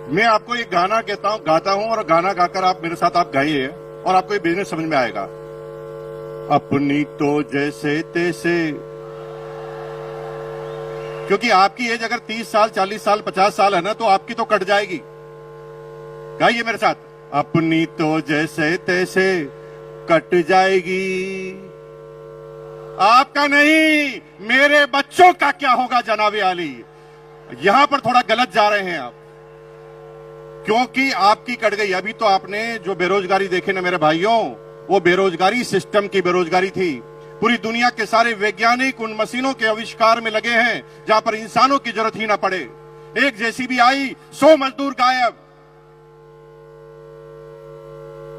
मैं आपको एक गाना गाता हूं और गाना गाकर आप मेरे साथ आप गाइए और आपको ये बिजनेस समझ में आएगा। अपनी तो जैसे तैसे, क्योंकि आपकी एज अगर 30 साल 40 साल 50 साल है ना, तो आपकी तो कट जाएगी। गाइए मेरे साथ, अपनी तो जैसे तैसे कट जाएगी, आपका नहीं मेरे बच्चों का क्या होगा जनाबे आली। यहां पर थोड़ा गलत जा रहे हैं आप, क्योंकि आपकी कट गई। अभी तो आपने जो बेरोजगारी देखे ना मेरे भाइयों, वो बेरोजगारी सिस्टम की बेरोजगारी थी। पूरी दुनिया के सारे वैज्ञानिक उन मशीनों के आविष्कार में लगे हैं जहां पर इंसानों की जरूरत ही ना पड़े। एक जेसीबी आई, 100 मजदूर गायब।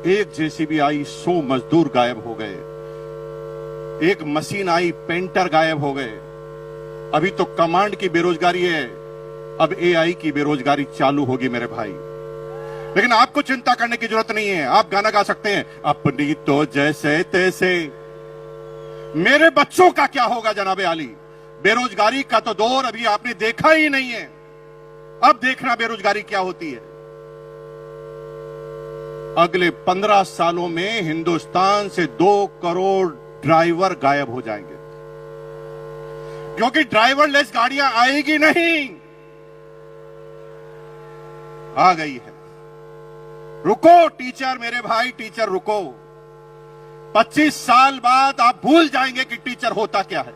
एक जेसीबी आई, 100 मजदूर गायब हो गए। एक मशीन आई, पेंटर गायब हो गए। अभी तो कमांड की बेरोजगारी है, अब एआई की बेरोजगारी चालू होगी मेरे भाई। लेकिन आपको चिंता करने की जरूरत नहीं है। आप गाना गा सकते हैं, अपनी तो जैसे तैसे मेरे बच्चों का क्या होगा जनाबे आली। बेरोजगारी का तो दौर अभी आपने देखा ही नहीं है, अब देखना बेरोजगारी क्या होती है। अगले 15 सालों में हिंदुस्तान से 2 करोड़ ड्राइवर गायब हो जाएंगे, क्योंकि ड्राइवरलेस गाड़ियां आएगी नहीं। आ गई है, रुको टीचर, मेरे भाई टीचर रुको। 25 साल बाद आप भूल जाएंगे कि टीचर होता क्या है,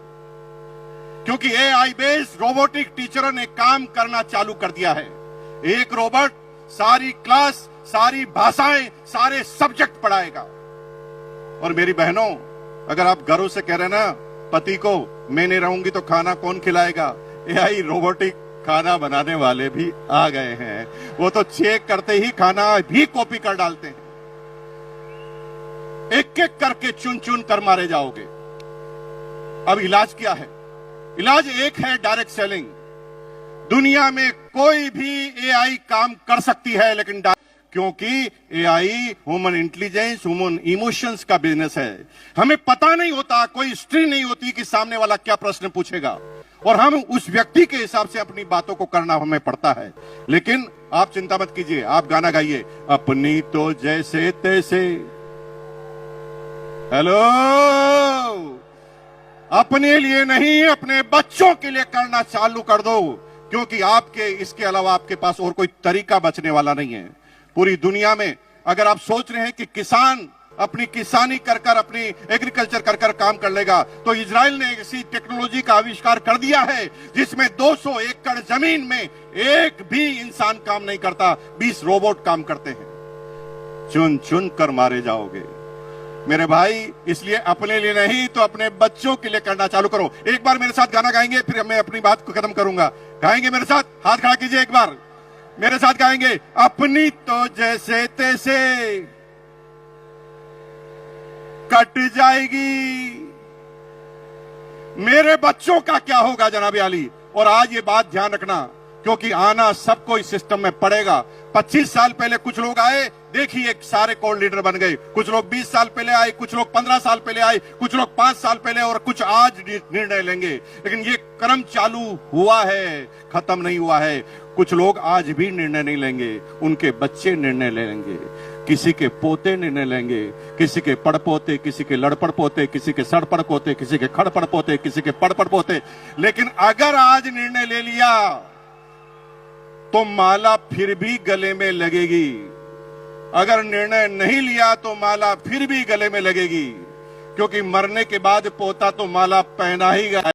क्योंकि एआई बेस्ड रोबोटिक टीचरों ने काम करना चालू कर दिया है। एक रोबोट सारी क्लास, सारी भाषाएं, सारे सब्जेक्ट पढ़ाएगा। और मेरी बहनों, अगर आप गर्व से कह रहे ना पति को मैं नहीं रहूंगी तो खाना कौन खिलाएगा, एआई रोबोटिक खाना बनाने वाले भी आ गए हैं। वो तो चेक करते ही खाना भी कॉपी कर डालते हैं। एक एक करके चुन चुन कर मारे जाओगे। अब इलाज क्या है? इलाज एक है, डायरेक्ट सेलिंग। दुनिया में कोई भी एआई काम कर सकती है, लेकिन क्योंकि AI human intelligence, human emotions का बिजनेस है। हमें पता नहीं होता, कोई हिस्ट्री नहीं होती कि सामने वाला क्या प्रश्न पूछेगा, और हम उस व्यक्ति के हिसाब से अपनी बातों को करना हमें पड़ता है। लेकिन आप चिंता मत कीजिए, आप गाना गाइए, अपनी तो जैसे तैसे। हेलो, अपने लिए नहीं, अपने बच्चों के लिए करना चालू कर दो, क्योंकि आपके इसके अलावा आपके पास और कोई तरीका बचने वाला नहीं है। पूरी दुनिया में अगर आप सोच रहे हैं कि किसान अपनी किसानी कर कर, अपनी एग्रीकल्चर कर कर काम कर लेगा, तो इजराइल ने ऐसी टेक्नोलॉजी का आविष्कार कर दिया है जिसमें 200 एकड़ जमीन में एक भी इंसान काम नहीं करता, 20 रोबोट काम करते हैं। चुन चुन कर मारे जाओगे मेरे भाई। इसलिए अपने लिए नहीं तो अपने बच्चों के लिए करना चालू करो। एक बार मेरे साथ गाना गाएंगे, फिर मैं अपनी बात को खत्म करूंगा। गाएंगे मेरे साथ? हाथ खड़ा कीजिए, एक बार मेरे साथ गाएंगे, अपनी तो जैसे तैसे कट जाएगी, मेरे बच्चों का क्या होगा जनाबे आली। और आज ये बात ध्यान रखना, क्योंकि आना सबको इस सिस्टम में पड़ेगा। 25 साल पहले कुछ लोग आए, देखिए सारे कोर लीडर बन गए। कुछ लोग 20 साल पहले आए, कुछ लोग 15 साल पहले आए, कुछ लोग 5 साल पहले, और कुछ आज निर्णय लेंगे। लेकिन ये क्रम चालू हुआ है, खत्म नहीं हुआ है। कुछ लोग आज भी निर्णय नहीं लेंगे, उनके बच्चे निर्णय लेंगे, किसी के पोते निर्णय लेंगे, किसी के पड़पोते, किसी के लड़पड़ पोते, किसी के सड़पड़ पोते, किसी के खड़पड़ पोते, किसी के पड़पड़ पोते। लेकिन अगर आज निर्णय ले लिया तो माला फिर भी गले में लगेगी। अगर निर्णय नहीं लिया तो माला फिर भी गले में लगेगी, क्योंकि मरने के बाद पोता तो माला पहना ही गया।